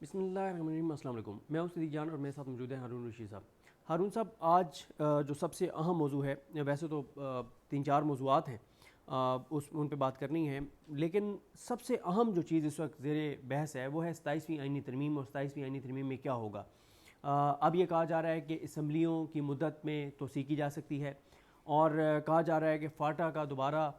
بسم اللہ الرحمن الرحیم. السلام علیکم. میں ہوں صدیق جان اور میرے ساتھ موجود ہیں ہارون رشید صاحب. ہارون صاحب, آج جو سب سے اہم موضوع ہے, ویسے تو 3-4 موضوعات ہیں ان پہ بات کرنی ہے, لیکن سب سے اہم جو چیز اس وقت زیر بحث ہے وہ ہے 27ویں آئینی ترمیم. اور 27ویں آئینی ترمیم میں کیا ہوگا؟ اب یہ کہا جا رہا ہے کہ اسمبلیوں کی مدت میں توسیع کی جا سکتی ہے, اور کہا جا رہا ہے کہ فاٹا کا دوبارہ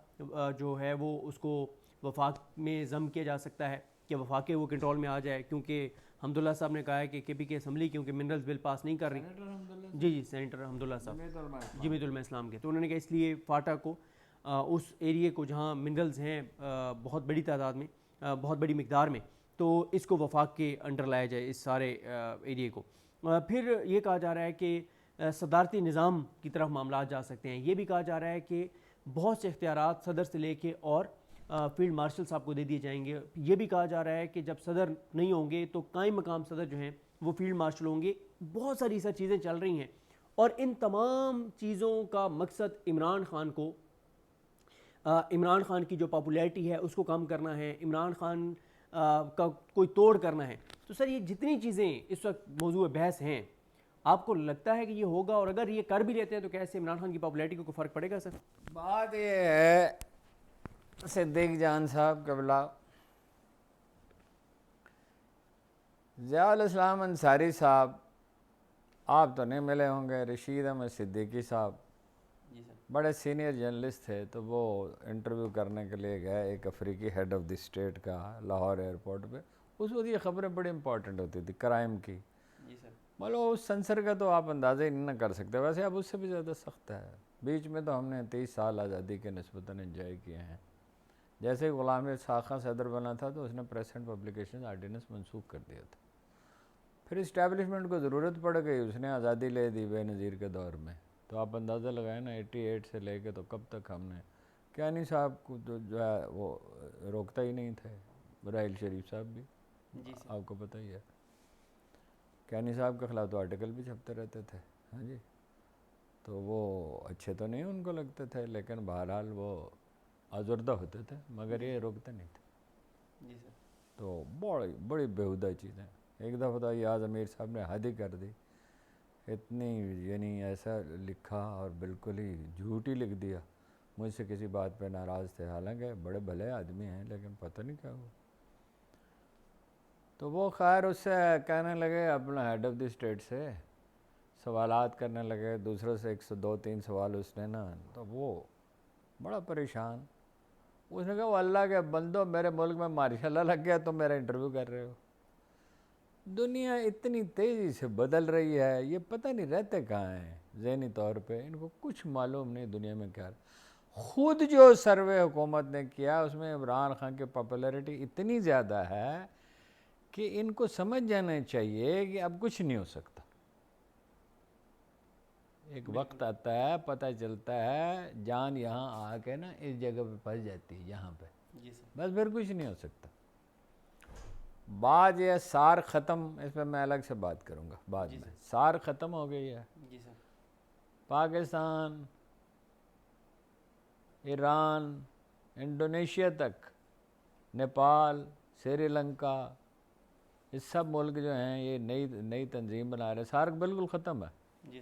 جو ہے وہ اس کو وفاق میں ضم کیا جا سکتا ہے کہ وفاق وہ کنٹرول میں آ جائے, کیونکہ حمداللہ صاحب نے کہا ہے کہ کے پی کے اسمبلی کیونکہ منرلز بل پاس نہیں کر رہی. جی سینیٹر حمداللہ صاحب جمیعت علماء اسلام کے, تو انہوں نے کہا اس لیے فاٹا کو اس ایریے کو جہاں منرلز ہیں بہت بڑی تعداد میں, بہت بڑی مقدار میں, تو اس کو وفاق کے انڈر لایا جائے, اس سارے ایریے کو. پھر یہ کہا جا رہا ہے کہ صدارتی نظام کی طرف معاملات جا سکتے ہیں. یہ بھی کہا جا رہا ہے کہ بہت سے اختیارات صدر سے لے کے اور فیلڈ مارشل صاحب کو دے دیے جائیں گے. یہ بھی کہا جا رہا ہے کہ جب صدر نہیں ہوں گے تو قائم مقام صدر جو ہیں وہ فیلڈ مارشل ہوں گے. بہت ساری ایسا چیزیں چل رہی ہیں, اور ان تمام چیزوں کا مقصد عمران خان کی جو پاپولیرٹی ہے اس کو کم کرنا ہے, عمران خان کا کوئی توڑ کرنا ہے. تو سر, یہ جتنی چیزیں اس وقت موضوع بحث ہیں, آپ کو لگتا ہے کہ یہ ہوگا؟ اور اگر یہ کر بھی لیتے ہیں تو کیسے عمران خان کی پاپولیرٹی کو کوئی فرق پڑے گا سر؟ بات یہ ہے صدیق جان صاحب قبلہ, ضیاء الاسلام انصاری صاحب آپ تو نہیں ملے ہوں گے, رشید احمد صدیقی صاحب بڑے سینئر جرنلسٹ تھے, تو وہ انٹرویو کرنے کے لیے گئے ایک افریقی ہیڈ آف دی اسٹیٹ کا لاہور ایئرپورٹ پہ. اس وقت یہ خبریں بڑی امپورٹنٹ ہوتی تھی کرائم کی. مطلب اس سنسر کا تو آپ اندازہ ہی نہیں نہ کر سکتے. ویسے اب اس سے بھی زیادہ سخت ہے. بیچ میں تو ہم نے 30 سال آزادی کے نسبتاً انجوائے کیے ہیں. جیسے غلام اسحاق خان صدر بنا تھا تو اس نے پریس اینڈ پبلیکیشن آرڈیننس منسوخ کر دیا تھا. پھر اسٹیبلشمنٹ کو ضرورت پڑ گئی, اس نے آزادی لے دی بے نظیر کے دور میں. تو آپ اندازہ لگائیں نا 88 سے لے کے تو کب تک ہم نے کیانی صاحب کو جو ہے وہ روکتا ہی نہیں تھے. راحیل شریف صاحب بھی آپ کو پتہ ہی ہے, کیانی صاحب کے خلاف تو آرٹیکل بھی چھپتے رہتے تھے. ہاں جی, تو وہ اچھے تو نہیں ان کو لگتے تھے, لیکن بہرحال وہ آزردہ ہوتے تھے, مگر یہ روکتے نہیں تھے. تو بڑی بیہودہ چیزیں. ایک دفعہ تو یاز امیر صاحب نے حد ہی کر دی, اتنی یعنی ایسا لکھا اور بالکل ہی جھوٹ ہی لکھ دیا. مجھ سے کسی بات پہ ناراض تھے, حالانکہ بڑے بھلے آدمی ہیں, لیکن پتہ نہیں کیا ہوا. تو وہ خیر اس سے کہنے لگے اپنا ہیڈ آف دی اسٹیٹ سے سوالات کرنے لگے, دوسروں سے 102-3 سوال اس نے نا, تو وہ بڑا پریشان. اس نے کہا وہ اللہ کے بندو, میرے ملک میں ماشاء اللہ لگ گیا, تم میرا انٹرویو کر رہے ہو. دنیا اتنی تیزی سے بدل رہی ہے, یہ پتہ نہیں رہتے کہاں ہیں ذہنی طور پہ, ان کو کچھ معلوم نہیں دنیا میں کیا. خود جو سروے حکومت نے کیا اس میں عمران خان کی پاپولیرٹی اتنی زیادہ ہے کہ ان کو سمجھ جانا چاہیے کہ اب کچھ نہیں ہو سکتا. ایک وقت آتا ہے, پتہ چلتا ہے جان یہاں آ کے نا اس جگہ پہ پھنس جاتی ہے یہاں پہ, بس پھر کچھ نہیں ہو سکتا. بات یہ سار ختم, اس پہ میں الگ سے بات کروں گا بعد میں. سار ختم ہو گئی ہے. پاکستان, ایران, انڈونیشیا تک, نیپال, سری لنکا, یہ سب ملک جو ہیں یہ نئی تنظیم بنا رہے. سارک بالکل ختم ہے.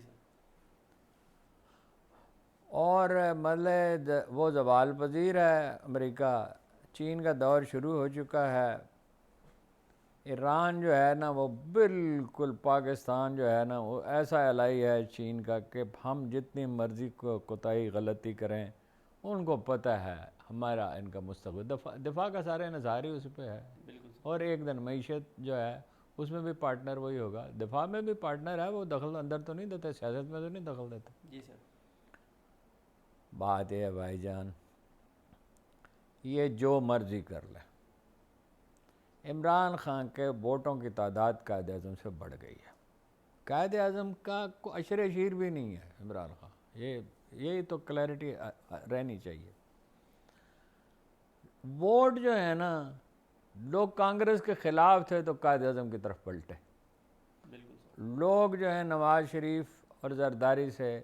اور مطلب وہ زوال پذیر ہے امریکہ, چین کا دور شروع ہو چکا ہے. ایران جو ہے نا وہ بالکل, پاکستان جو ہے نا وہ ایسا الائی ہے چین کا کہ ہم جتنی مرضی کوتاہی غلطی کریں ان کو پتہ ہے ہمارا ان کا مستقبل. دفاع کا سارا انحصار ہی اس پہ ہے. اور ایک دن معیشت جو ہے اس میں بھی پارٹنر وہی ہوگا. دفاع میں بھی پارٹنر ہے, وہ دخل اندر تو نہیں دیتے, سیاست میں تو نہیں دخل دیتے. بات یہ ہے بھائی جان, یہ جو مرضی کر لے, عمران خان کے ووٹوں کی تعداد قائد اعظم سے بڑھ گئی ہے. قائد اعظم کا کوئی عشر شیر بھی نہیں ہے عمران خان. یہ تو کلیئرٹی رہنی چاہیے. ووٹ جو ہے نا, لوگ کانگریس کے خلاف تھے تو قائد اعظم کی طرف پلٹے. لوگ جو ہیں نواز شریف اور زرداری سے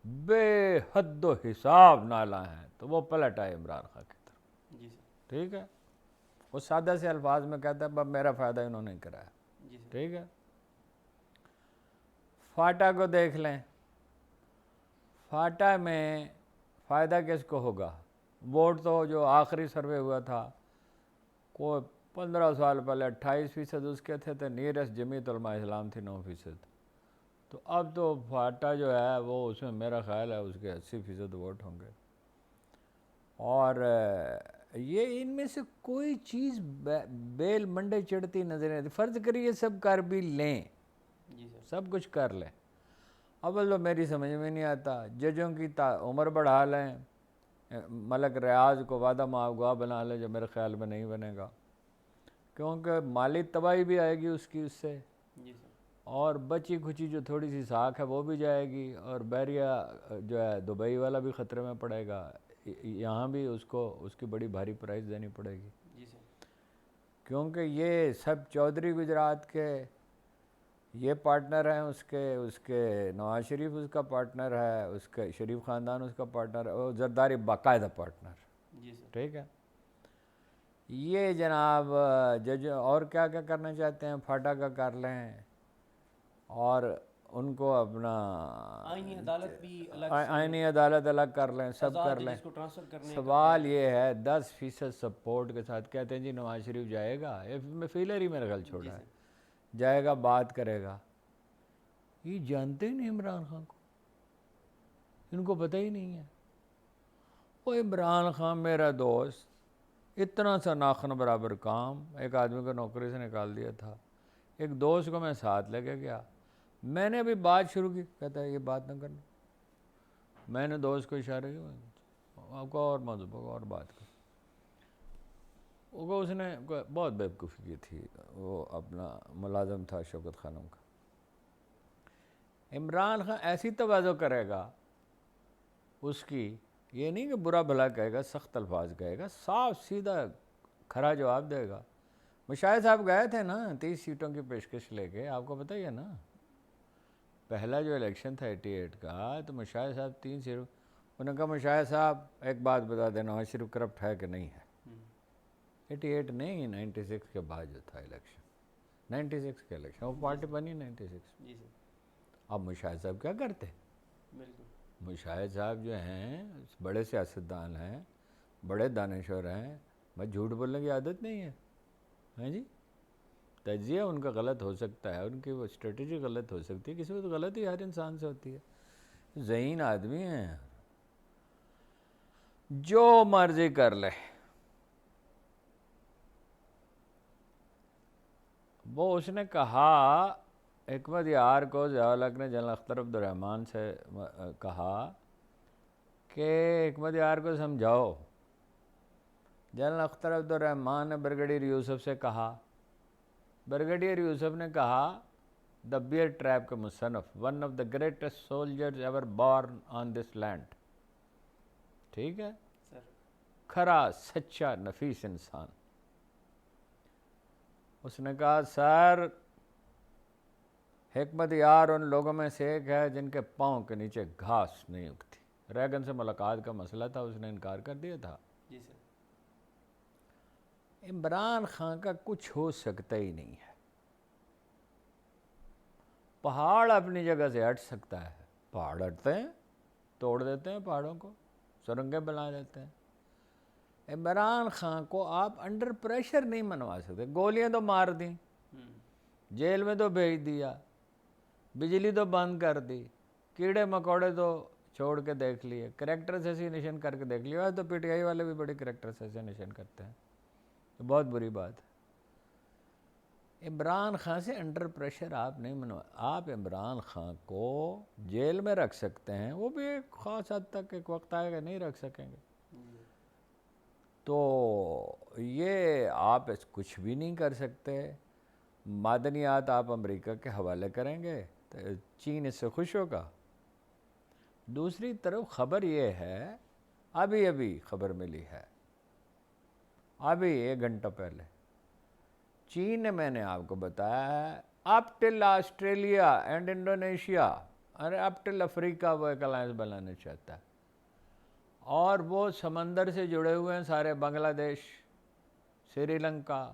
بے حد و حساب نالا ہیں, تو وہ پلٹ آئے عمران خان کی طرف. ٹھیک ہے, وہ سادہ سے الفاظ میں کہتا ہے اب میرا فائدہ انہوں نے کرایا. ٹھیک ہے. فاٹا کو دیکھ لیں, فاٹا میں فائدہ کس کو ہوگا؟ ووٹ تو جو آخری سروے ہوا تھا کوئی 15 سال پہلے 28% اس کے تھے نیئرسٹ جمعیت علماء اسلام تھی 9%. تو اب تو فاٹا جو ہے وہ اس میں میرا خیال ہے اس کے 80% ووٹ ہوں گے. اور یہ ان میں سے کوئی چیز بیل منڈے چڑھتی نظر نہیں آتی. فرض کریے سب کر بھی لیں, سب کچھ کر لیں, اول تو میری سمجھ میں نہیں آتا ججوں کی عمر بڑھا لیں, ملک ریاض کو وعدہ معاہدہ بنا لیں, جو میرے خیال میں نہیں بنے گا کیونکہ مالی تباہی بھی آئے گی اس کی اس سے, اور بچی کھچی جو تھوڑی سی ساکھ ہے وہ بھی جائے گی, اور بحریہ جو ہے دبئی والا بھی خطرے میں پڑے گا, یہاں بھی اس کو اس کی بڑی بھاری پرائز دینی پڑے گی. کیونکہ یہ سب چودھری گجرات کے یہ پارٹنر ہیں, اس کے نواز شریف اس کا پارٹنر ہے, اس کے شریف خاندان اس کا پارٹنر ہے, اور زرداری باقاعدہ پارٹنر. ٹھیک ہے. یہ جناب جج اور کیا کیا کرنا چاہتے ہیں, فاٹا کا کر لیں, اور ان کو اپنا آئینی عدالت الگ کر لیں, سب کر لیں. سوال یہ ہے 10% سپورٹ کے ساتھ کہتے ہیں جی نواز شریف جائے گا, فیلر ہی میرے خیال چھوڑا ہے, جائے گا بات کرے گا. یہ جانتے ہی نہیں عمران خان کو, ان کو پتہ ہی نہیں ہے. وہ عمران خان میرا دوست, اتنا سا ناخن برابر کام, ایک آدمی کو نوکری سے نکال دیا تھا, ایک دوست کو میں ساتھ لے کے گیا, میں نے ابھی بات شروع کی, کہتا ہے یہ بات نہ کرنا. میں نے دوست کو اشارہ کیا آپ کو اور موضوع اور بات کر, اس نے بہت بیوقوفی کی تھی, وہ اپنا ملازم تھا شوکت خانم کا. عمران خان ایسی تواضع کرے گا اس کی, یہ نہیں کہ برا بھلا کہے گا, سخت الفاظ کہے گا, صاف سیدھا کھرا جواب دے گا. مشاہد صاحب گئے تھے نا 30 سیٹوں کی پیشکش لے کے, آپ کو پتہ ہی ہے نا, پہلا جو الیکشن تھا 88 کا, تو مشاہد صاحب 3 سیٹوں, انہوں نے کہا مشاہد صاحب ایک بات بتا دینا, نواز شریف کرپٹ ہے کہ نہیں ہے. 88 نہیں, 96 کے بعد جو تھا الیکشن, 96 کے الیکشن, وہ پارٹی بنی 96. اب مشاہد صاحب کیا کرتے؟ مشاہد صاحب جو ہیں بڑے سیاستدان ہیں, بڑے دانشور ہیں, بس جھوٹ بولنے کی عادت نہیں ہے. ہاں جی, تجزیہ ان کا غلط ہو سکتا ہے, ان کی وہ اسٹریٹجی غلط ہو سکتی ہے, کسی وقت غلطی ہر انسان سے ہوتی ہے. ذہین آدمی ہیں, جو مرضی کر لے. وہ اس نے کہا, حکمت یار کو ضیاء الحق نے جنرل اختر عبد الرحمن سے کہا کہ حکمت یار کو سمجھاؤ. جنرل اختر عبد الرحمن نے بریگیڈیئر یوسف سے کہا, بریگیڈیئر یوسف نے کہا دا بیئر ٹریپ کے مصنف, one of the greatest soldiers ever born on this land. ٹھیک ہے, کھرا سچا نفیس انسان. اس نے کہا سر حکمت یار ان لوگوں میں سے ایک ہے جن کے پاؤں کے نیچے گھاس نہیں اگتی. ریگن سے ملاقات کا مسئلہ تھا, اس نے انکار کر دیا تھا. عمران خان کا کچھ ہو سکتا ہی نہیں ہے. پہاڑ اپنی جگہ سے ہٹ سکتا ہے, پہاڑ ہٹتے ہیں, توڑ دیتے ہیں پہاڑوں کو, سرنگیں بنا دیتے ہیں. عمران خان کو آپ انڈر پریشر نہیں منوا سکتے. گولیاں تو مار دیں, جیل میں تو بھیج دیا, بجلی تو بند کر دی, کیڑے مکوڑے تو چھوڑ کے دیکھ لیے, کریکٹر اسیسینیشن کر کے دیکھ لیا. تو پی ٹی آئی والے بھی بڑے کریکٹر اسیسینیشن کرتے ہیں, تو بہت بری بات ہے. عمران خان سے انڈر پریشر آپ نہیں منوا. آپ عمران خان کو جیل میں رکھ سکتے ہیں, وہ بھی ایک خاص حد تک, ایک وقت آئے گا نہیں رکھ سکیں گے. تو یہ آپ کچھ بھی نہیں کر سکتے. معدنیات آپ امریکہ کے حوالے کریں گے تو چین اس سے خوش ہوگا. دوسری طرف خبر یہ ہے, ابھی خبر ملی ہے, ابھی 1 گھنٹہ پہلے, چین نے, میں نے آپ کو بتایا, اپ ٹل آسٹریلیا اینڈ انڈونیشیا, ارے اپ ٹل افریقہ وہ ایک الائنس بنانا چاہتا ہے. اور وہ سمندر سے جڑے ہوئے ہیں سارے, بنگلہ دیش سری لنکا،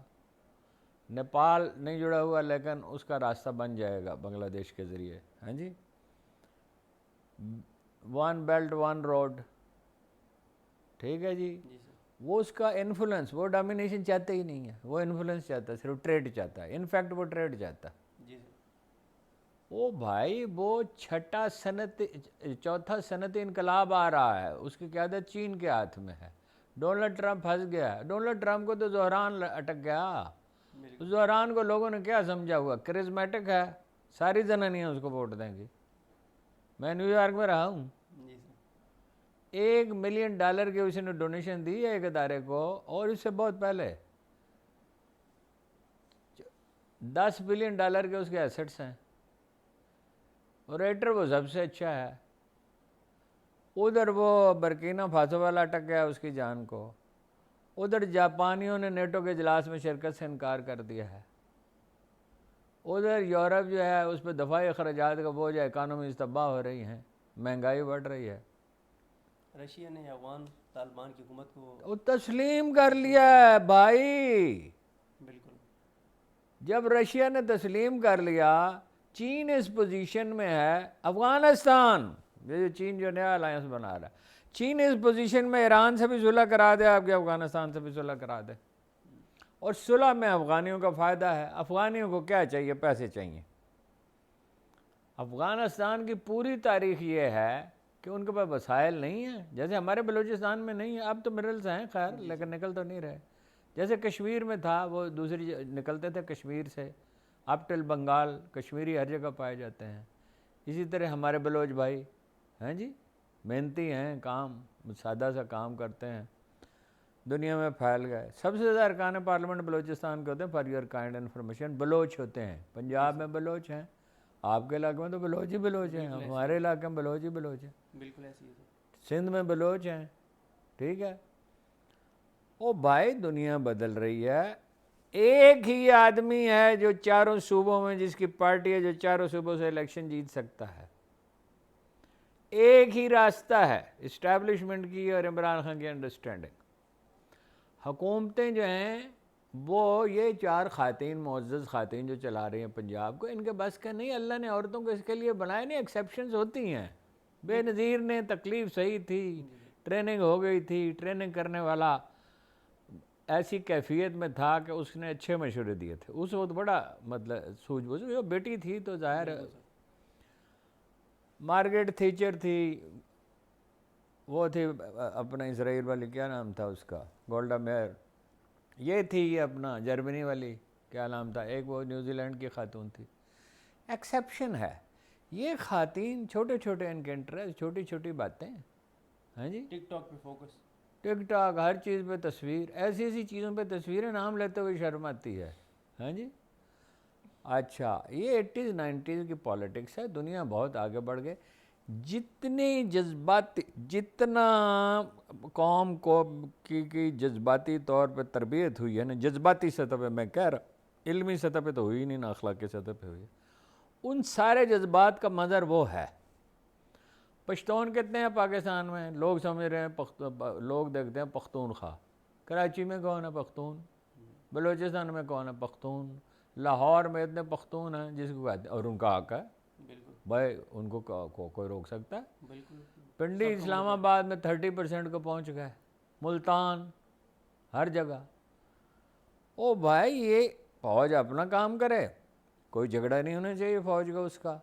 نیپال نہیں جڑا ہوا لیکن اس کا راستہ بن جائے گا بنگلہ دیش کے ذریعے. ہاں جی، ون بیلٹ ون روڈ، ٹھیک ہے جی. وہ اس کا انفلوئنس، وہ ڈومینیشن چاہتے ہی نہیں ہے، وہ انفلوئنس چاہتا ہے، صرف ٹریڈ چاہتا ہے. انفیکٹ وہ ٹریڈ چاہتا ہے. او بھائی وہ چوتھا صنعتی انقلاب آ رہا ہے، اس کی قیادت چین کے ہاتھ میں ہے. ڈونلڈ ٹرمپ پھنس گیا ہے. ڈونلڈ ٹرمپ کو تو زہران اٹک گیا. زہران کو لوگوں نے کیا سمجھا ہوا، کرزمیٹک ہے، ساری زنانیاں اس کو ووٹ دیں گی. میں نیو یارک میں رہا ہوں، $1 ملین کی اس نے ڈونیشن دی ہے ایک ادارے کو، اور اس سے بہت پہلے $10 بلین کے اس کے ایسٹس ہیں. اور ریٹر وہ سب سے اچھا ہے. ادھر وہ برکینا فاسو والا اٹک گیا اس کی جان کو. ادھر جاپانیوں نے نیٹو کے اجلاس میں شرکت سے انکار کر دیا ہے. ادھر یورپ جو ہے اس پہ دفاعی اخراجات کا بوجھ ہے، اکانومیز تباہ ہو رہی ہیں، مہنگائی بڑھ رہی ہے. رشیا نے افغان طالبان کی حکومت کو وہ تسلیم کر لیا ہے بھائی. بالکل. جب رشیا نے تسلیم کر لیا، چین اس پوزیشن میں ہے، افغانستان یہ جو چین جو نیا الائنس بنا رہا ہے، چین اس پوزیشن میں ایران سے بھی صلح کرا دے، آپ کے افغانستان سے بھی صلح کرا دے. اور صلح میں افغانیوں کا فائدہ ہے. افغانیوں کو کیا چاہیے؟ پیسے چاہیے. افغانستان کی پوری تاریخ یہ ہے کہ ان کے پاس وسائل نہیں ہیں، جیسے ہمارے بلوچستان میں نہیں ہے. اب تو منرلز ہیں خیر، لیکن نکل تو نہیں رہے. جیسے کشمیر میں تھا، وہ دوسری نکلتے تھے کشمیر سے، اپ ٹل بنگال کشمیری ہر جگہ پائے جاتے ہیں. اسی طرح ہمارے بلوچ بھائی ہیں جی، محنتی ہیں، کام سادہ سا کام کرتے ہیں، دنیا میں پھیل گئے. سب سے زیادہ ارکان پارلیمنٹ بلوچستان کے ہوتے ہیں. For your kind information, Baloch ہوتے ہیں. پنجاب میں بلوچ ہیں، آپ کے علاقے میں تو بلوچ ہی بلوچ ہیں، ہمارے علاقے میں بلوچ ہی بلوچ ہیں. بالکل ایسی ہے. سندھ میں بلوچ ہیں، ٹھیک ہے. او بھائی دنیا بدل رہی ہے. ایک ہی آدمی ہے جو چاروں صوبوں میں، جس کی پارٹی ہے جو چاروں صوبوں سے الیکشن جیت سکتا ہے. ایک ہی راستہ ہے اسٹیبلشمنٹ کی اور عمران خان کی انڈرسٹینڈنگ. حکومتیں جو ہیں وہ یہ 4 خواتین، معزز خواتین جو چلا رہی ہیں پنجاب کو، ان کے بس کا نہیں. اللہ نے عورتوں کو اس کے لیے بنائے نہیں، ایکسیپشنز ہوتی ہیں. بے نظیر نے تکلیف صحیح تھی، ٹریننگ ہو گئی تھی، ٹریننگ کرنے والا ایسی کیفیت میں تھا کہ اس نے اچھے مشورے دیے تھے. اس وقت بڑا مطلب سوجھ بوجھ، جو بیٹی تھی تو ظاہر مارگریٹ تھیچر تھی، وہ تھی اپنا اسرائیل والی، کیا نام تھا اس کا، گولڈا میئر. یہ تھی یہ اپنا جرمنی والی، کیا نام تھا، ایک وہ نیوزی لینڈ کی خاتون تھی. ایکسیپشن ہے. یہ خواتین چھوٹے چھوٹے ان کے انٹرسٹ، چھوٹی چھوٹی باتیں. ہاں جی، ٹک ٹاک پہ فوکس، ٹک ٹاک، ہر چیز پہ تصویر، ایسی ایسی چیزوں پہ تصویریں نام لیتے ہوئے شرم آتی ہے. ہاں جی. اچھا، یہ 80s 90s کی پالیٹکس ہے. دنیا بہت آگے بڑھ گئے. جتنی جذباتی، جتنا قوم کو کی جذباتی طور پہ تربیت ہوئی ہے نا، جذباتی سطح پہ میں کہہ رہا، علمی سطح پہ تو ہوئی نہیں نا، اخلاقی سطح پہ ہوئی ہے. ان سارے جذبات کا مظہر وہ ہے. پشتون کتنے ہیں پاکستان میں؟ لوگ سمجھ رہے ہیں لوگ دیکھتے ہیں پختونخوا. کراچی میں کون ہے پختون؟ بلوچستان میں کون ہے پختون؟ لاہور میں اتنے پختون ہیں جس کو کہتے ہیں، اور ان کا حق ہے بھائی، ان کو کوئی روک سکتا ہے؟ پنڈی اسلام آباد میں 30% کو پہنچ گئے، ملتان، ہر جگہ. او بھائی یہ فوج اپنا کام کرے، کوئی جھگڑا نہیں ہونا چاہیے فوج کا اس کا.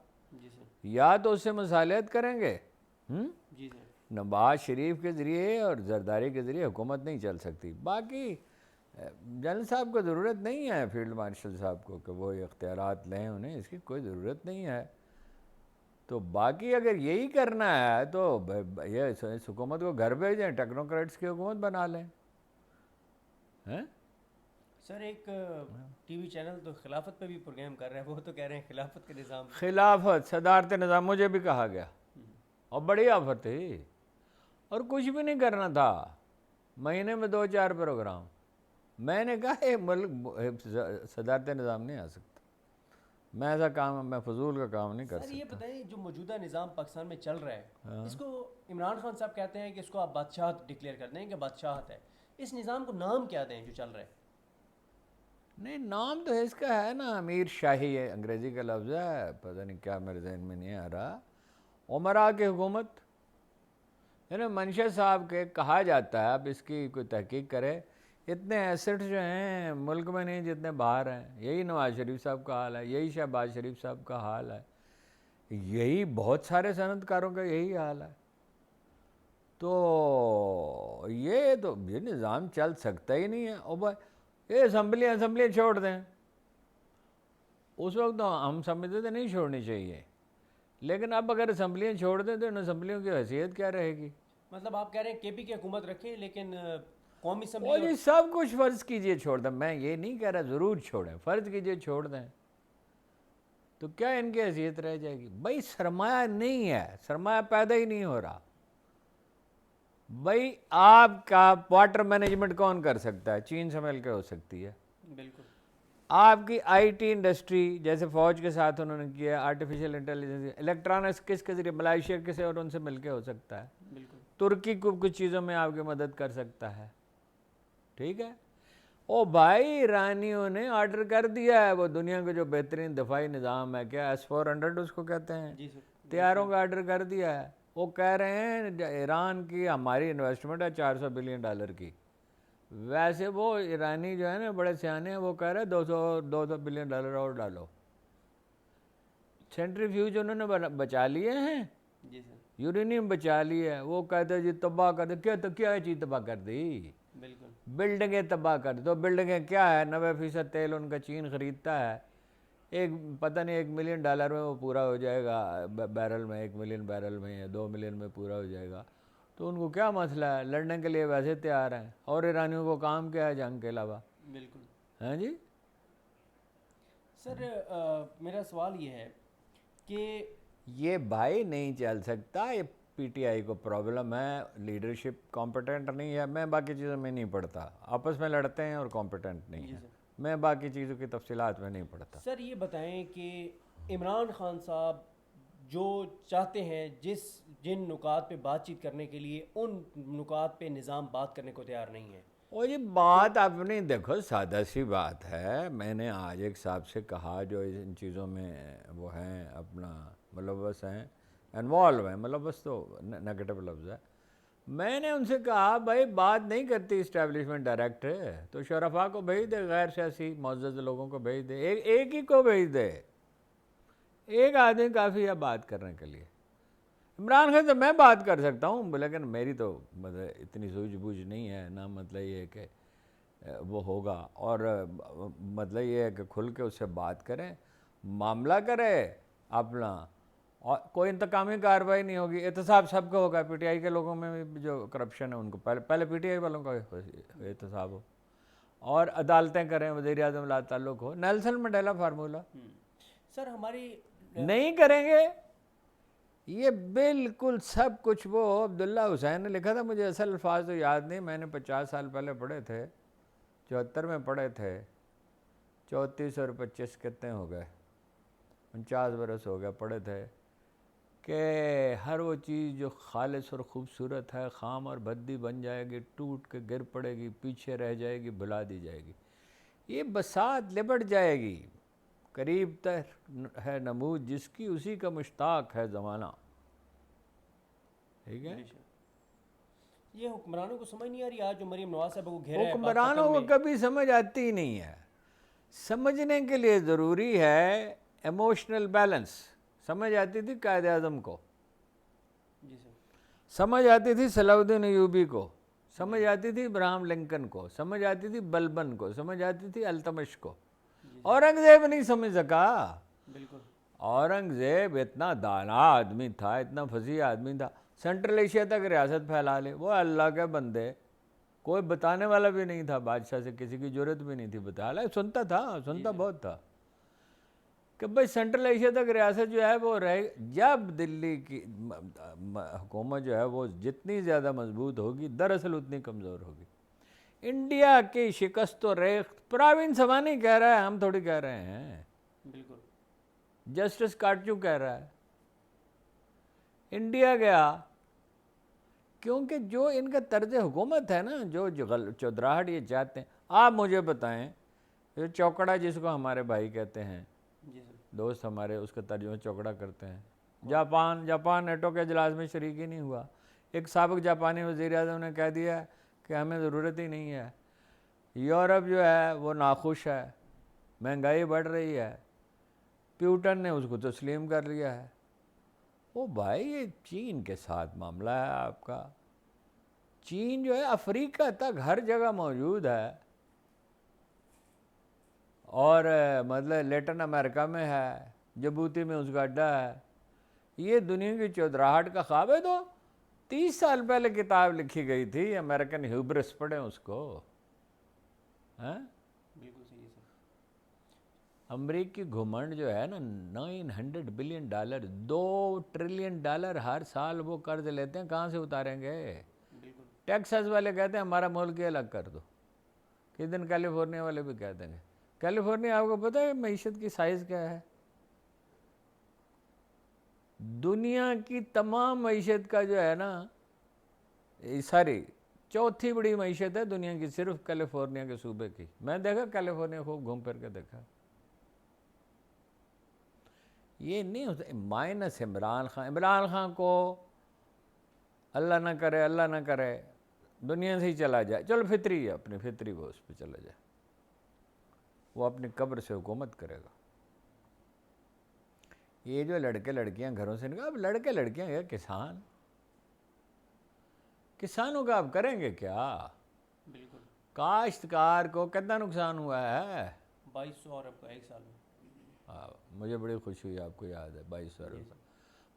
یا تو اس سے مصالحت کریں گے. نواز شریف کے ذریعے اور زرداری کے ذریعے حکومت نہیں چل سکتی. باقی جنرل صاحب کو ضرورت نہیں ہے، فیلڈ مارشل صاحب کو، کہ وہ اختیارات لیں، انہیں اس کی کوئی ضرورت نہیں ہے. تو باقی اگر یہی کرنا ہے تو یہ اس حکومت کو گھر بھیجیں، ٹیکنوکریٹس کی حکومت بنا لیں. سر ایک ٹی وی چینل تو خلافت پہ بھی پروگرام کر رہے ہیں، وہ تو کہہ رہے ہیں خلافت کے نظام، خلافت، صدارت نظام، مجھے بھی کہا گیا، اور بڑی آفر تھی، اور کچھ بھی نہیں کرنا تھا، مہینے میں 2-4 پروگرام. میں نے کہا یہ ملک صدارت نظام نہیں آ سکتا، میں ایسا کام، میں فضول کا کام نہیں کر سکتا. سر یہ بتائیں، جو موجودہ نظام پاکستان میں چل رہا ہے، اس کو عمران خان صاحب کہتے ہیں کہ اس کو آپ بادشاہت ڈکلیئر کر دیں کہ بادشاہت ہے. اس نظام کو نام کیا دیں جو چل رہا ہے؟ نہیں نام تو اس کا ہے نا امیر شاہی ہے, انگریزی کا لفظ ہے, پتہ نہیں کیا میرے ذہن میں نہیں آ رہا. عمرا کی حکومت یعنی منشا صاحب کے کہا جاتا ہے, اب اس کی کوئی تحقیق کرے, اتنے ایسٹ جو ہیں ملک میں نہیں جتنے باہر ہیں. یہی نواز شریف صاحب کا حال ہے, یہی شہباز شریف صاحب کا حال ہے, یہی بہت سارے صنعت کاروں کا یہی حال ہے. تو یہ نظام چل سکتا ہی نہیں ہے. اور بھائی یہ اسمبلیاں چھوڑ دیں, اس وقت تو ہم سمجھتے تھے نہیں چھوڑنی چاہیے, لیکن اب اگر اسمبلیاں چھوڑ دیں تو ان اسمبلیوں کی حیثیت کیا رہے گی؟ مطلب آپ کہہ رہے ہیں کے پی کی حکومت رکھیں لیکن قومی وہ اسمبلی جی سب کچھ فرض کیجئے چھوڑ دیں, میں یہ نہیں کہہ رہا ضرور چھوڑیں, فرض کیجئے چھوڑ دیں, تو کیا ان کی حیثیت رہ جائے گی؟ بھائی سرمایہ نہیں ہے, سرمایہ پیدا ہی نہیں ہو رہا. بھائی آپ کا واٹر مینجمنٹ کون کر سکتا ہے؟ چین سے مل کے ہو سکتی ہے. بالکل. آپ کی آئی ٹی انڈسٹری جیسے فوج کے ساتھ انہوں نے کیا, آرٹیفیشل انٹیلیجنس, الیکٹرانکس کس کے ذریعے, ملائیشیا کے سے اور ان سے مل کے ہو سکتا ہے. بالکل. ترکی کو کچھ چیزوں میں آپ کی مدد کر سکتا ہے. ٹھیک ہے. او بھائی ایرانیوں نے آرڈر کر دیا ہے, وہ دنیا کا جو بہترین دفاعی نظام ہے, کیا S-400 اس کو کہتے ہیں, جی سر, طیاروں کا آرڈر کر دیا ہے. وہ کہہ رہے ہیں ایران کی ہماری انویسٹمنٹ ہے $400 بلین کی. ویسے وہ ایرانی جو ہے نا بڑے سیانے ہیں, وہ کہہ رہے ہیں $200 بلین اور ڈالو. سینٹریفیوج انہوں نے بچا لیے ہیں, جی سر, یورینیم بچا لیے ہے. وہ کہتے ہیں جی تباہ کر دے, کیا چیز تباہ کر دی؟ بالکل. بلڈنگیں تباہ کر دی. تو بلڈنگیں کیا ہے, 90% تیل ان کا چین خریدتا ہے, پتہ نہیں $1 ملین میں وہ پورا ہو جائے گا بیرل میں, 1 ملین بیرل میں یا 2 ملین میں پورا ہو جائے گا. تو ان کو کیا مسئلہ ہے, لڑنے کے لیے ویسے تیار ہیں. اور ایرانیوں کو کام کیا ہے جنگ کے علاوہ؟ بالکل. ہاں جی. سر میرا سوال یہ ہے کہ یہ بھائی نہیں چل سکتا, یہ پی ٹی آئی کو پرابلم ہے, لیڈرشپ کمپٹنٹ نہیں ہے. میں باقی چیزوں میں نہیں پڑھتا, آپس میں لڑتے ہیں اور کمپٹنٹ نہیں ہے. میں باقی چیزوں کی تفصیلات میں نہیں پڑھتا. سر یہ بتائیں کہ عمران خان صاحب جو چاہتے ہیں جن نکات پہ بات چیت کرنے کے لیے, ان نکات پہ نظام بات کرنے کو تیار نہیں ہے. وہ یہ بات اپنی دیکھو سادہ سی بات ہے. میں نے آج ایک صاحب سے کہا جو ان چیزوں میں وہ ہیں اپنا ملوث ہیں, انوالو ہیں, ملوث تو نیگیٹو لفظ ہے. میں نے ان سے کہا بھائی بات نہیں کرتی اسٹیبلشمنٹ ڈائریکٹ, تو شرفاء کو بھیج دے, غیر سیاسی معزز لوگوں کو بھیج دے, ایک ہی کو بھیج دے. ایک آدمی کافی ہے بات کرنے کے لیے. عمران خان سے میں بات کر سکتا ہوں, لیکن میری تو مطلب اتنی سوجھ بوجھ نہیں ہے نا. مطلب یہ ہے کہ وہ ہوگا, اور مطلب یہ ہے کہ کھل کے اس سے بات کریں, معاملہ کرے اپنا, اور کوئی انتقامی کارروائی نہیں ہوگی. احتساب سب کو ہوگا, پی ٹی آئی کے لوگوں میں بھی جو کرپشن ہے ان کو پہلے پی ٹی آئی والوں کا احتساب ہو, اور عدالتیں کریں, وزیر اعظم لا تعلق ہو, نیلسن منڈیلا فارمولا. سر ہماری نہیں کریں گے یہ بالکل سب کچھ. وہ عبداللہ حسین نے لکھا تھا, مجھے اصل الفاظ تو یاد نہیں, میں نے 50 سال پہلے پڑھے تھے, 74 میں پڑھے تھے. 34 اور 25 کتنے ہو گئے, 49 برس ہو گئے پڑھے تھے, کہ ہر وہ چیز جو خالص اور خوبصورت ہے خام اور بھدی بن جائے گی, ٹوٹ کے گر پڑے گی, پیچھے رہ جائے گی, بھلا دی جائے گی. یہ بساط لپٹ جائے گی, قریب تر ہے نمود جس کی, اسی کا مشتاق ہے زمانہ. ٹھیک ہے. یہ حکمرانوں کو سمجھ نہیں آ رہی, آج جو مریم نواز صاحب کو گھیرا ہے حکمرانوں کو کبھی سمجھ آتی ہی نہیں ہے. سمجھنے کے لیے ضروری ہے ایموشنل بیلنس. سمجھ آتی تھی قائد اعظم کو, سمجھ آتی تھی صلاح الدین ایوبی کو, سمجھ آتی تھی ابراہم لنکن کو, سمجھ آتی تھی بلبن کو, سمجھ آتی تھی التمش کو. اورنگزیب نہیں سمجھ سکا. بالکل. اورنگزیب اتنا دانا آدمی تھا, اتنا فصیح آدمی تھا, سینٹرل ایشیا تک ریاست پھیلا لے. وہ اللہ کے بندے, کوئی بتانے والا بھی نہیں تھا بادشاہ سے, کسی کی ضرورت بھی نہیں تھی بتا لے. سنتا تھا, سنتا بہت تھا کہ بھائی سینٹرل ایشیا تک ریاست جو ہے وہ رہے. جب دلی کی حکومت جو ہے وہ جتنی زیادہ مضبوط ہوگی دراصل اتنی کمزور ہوگی. انڈیا کی شکست و ریخت پراوین سوانی کہہ رہا ہے, ہم تھوڑی کہہ رہے ہیں. بالکل. جسٹس کاٹجو کہہ رہا ہے. انڈیا گیا کیونکہ جو ان کا طرز حکومت ہے نا, جو چودراہٹ یہ چاہتے ہیں. آپ مجھے بتائیں جو چوکڑا جس کو ہمارے بھائی کہتے ہیں، جی سر، دوست ہمارے اس کا ترجمہ چوکڑا کرتے ہیں. جاپان نیٹو کے اجلاس میں شریک ہی نہیں ہوا. ایک سابق جاپانی وزیر اعظم نے کہہ دیا کہ ہمیں ضرورت ہی نہیں ہے. یورپ جو ہے وہ ناخوش ہے، مہنگائی بڑھ رہی ہے، پیوٹن نے اس کو تسلیم کر لیا ہے. وہ بھائی یہ چین کے ساتھ معاملہ ہے آپ کا. چین جو ہے افریقہ تک ہر جگہ موجود ہے، اور مطلب لیٹن امریکہ میں ہے، جبوتی میں اس کا اڈا ہے. یہ دنیا کی چودراہٹ کا خواب ہے. تو 30 سال پہلے کتاب لکھی گئی تھی امریکن ہیوبرس، پڑھیں اس کو. بالکل صحیح ہے سر. امریکی گھمنڈ جو ہے نا، $900 بلین، $2 ٹریلین ہر سال وہ قرض لیتے ہیں، کہاں سے اتاریں گے؟ بالکل. ٹیکساس والے کہتے ہیں ہمارا ملک ہی الگ کر دو. کس دن کیلیفورنیا والے بھی کہہ دیں گے. کیلیفورنیا آپ کو پتہ ہے معیشت کی سائز کیا ہے؟ دنیا کی تمام معیشت کا جو ہے نا، ساری چوتھی بڑی معیشت ہے دنیا کی صرف کیلیفورنیا کے صوبے کی. میں دیکھا کیلیفورنیا خوب گھوم پھر کے دیکھا. یہ نہیں ہوتا. مائنس عمران خان کو اللہ نہ کرے دنیا سے ہی چلا جائے، چلو فطری ہے، اپنی فطری وہ اس پہ چلا جائے، وہ اپنی قبر سے حکومت کرے گا. یہ جو لڑکے لڑکیاں گھروں سے نکل، اب لڑکے لڑکیاں یہ کسانوں کا اب کریں گے کیا؟ بالکل. کاشتکار کو کتنا نقصان ہوا ہے؟ 2200 ارب کا ایک سال میں. مجھے بڑی خوشی ہوئی، آپ کو یاد ہے 2200 ارب.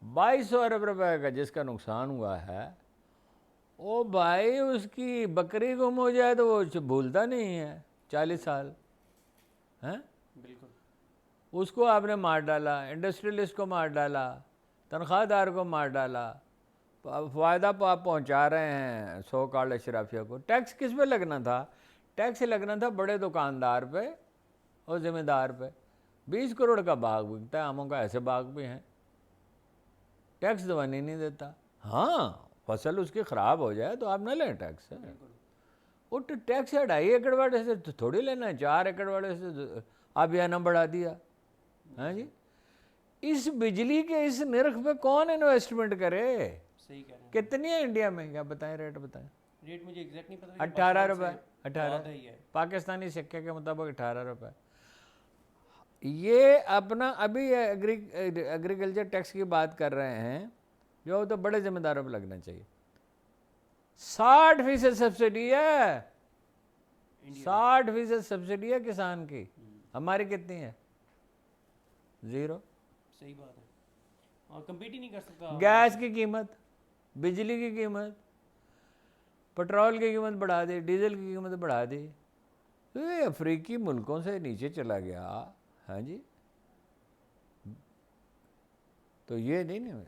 2200 ارب روپے کا جس کا نقصان ہوا ہے، او بھائی اس کی بکری گم ہو جائے تو وہ بھولتا نہیں ہے 40 سال. بالکل. اس کو آپ نے مار ڈالا، انڈسٹریلسٹ کو مار ڈالا، تنخواہ دار کو مار ڈالا. فائدہ آپ پہنچا رہے ہیں سو کالڈ اشرافیہ کو. ٹیکس کس پہ لگنا تھا؟ ٹیکس لگنا تھا بڑے دکاندار پہ اور ذمہ دار پہ. 20 کروڑ کا باغ بکتا ہے، آموں کا ایسے باغ بھی ہیں، ٹیکس دوانے نہیں دیتا. ہاں فصل اس کی خراب ہو جائے تو آپ نہ لیں ٹیکس. وہ ٹیکس 2.5 ایکڑ والے سے تھوڑی لینا ہے، 4 ایکڑ والے سے آپ یہ نہ بڑھا دیا. ہاں جی، اس بجلی کے اس نرخ پہ کون انویسٹمنٹ کرے؟ صحیح کہہ رہے ہیں. کتنی ہے انڈیا میں؟ کیا بتائیں ریٹ بتائیں. ریٹ مجھے ایگزیکٹ نہیں پتا. 18 روپے. 18 ہی ہے پاکستانی سکے کے مطابق 18 روپے. یہ اپنا ابھی ایگریکلچر ٹیکس کی بات کر رہے ہیں جو تو بڑے ذمہ داروں پہ لگنا چاہیے. 60% سبسڈی ہے، 60% سبسڈی ہے کسان کی. ہماری کتنی ہے؟ 0. صحیح بات ہے. اور کمپیٹ ہی نہیں کر سکتا. گیس کی قیمت، بجلی کی قیمت، پٹرول کی قیمت بڑھا دی، ڈیزل کی قیمت بڑھا دی. یہ افریقی ملکوں سے نیچے چلا گیا. ہاں جی، تو یہ نہیں.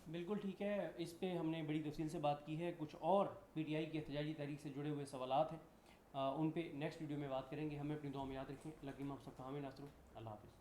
بالکل ٹھیک ہے. اس پہ ہم نے بڑی تفصیل سے بات کی ہے. کچھ اور پی ٹی آئی کی احتجاجی تحریک سے جڑے ہوئے سوالات ہیں، ان پہ نیکسٹ ویڈیو میں بات کریں گے. ہمیں اپنی دعا میں یاد رکھیں. اللہ کی آپ سب کا حامی ناصر. اللہ حافظ.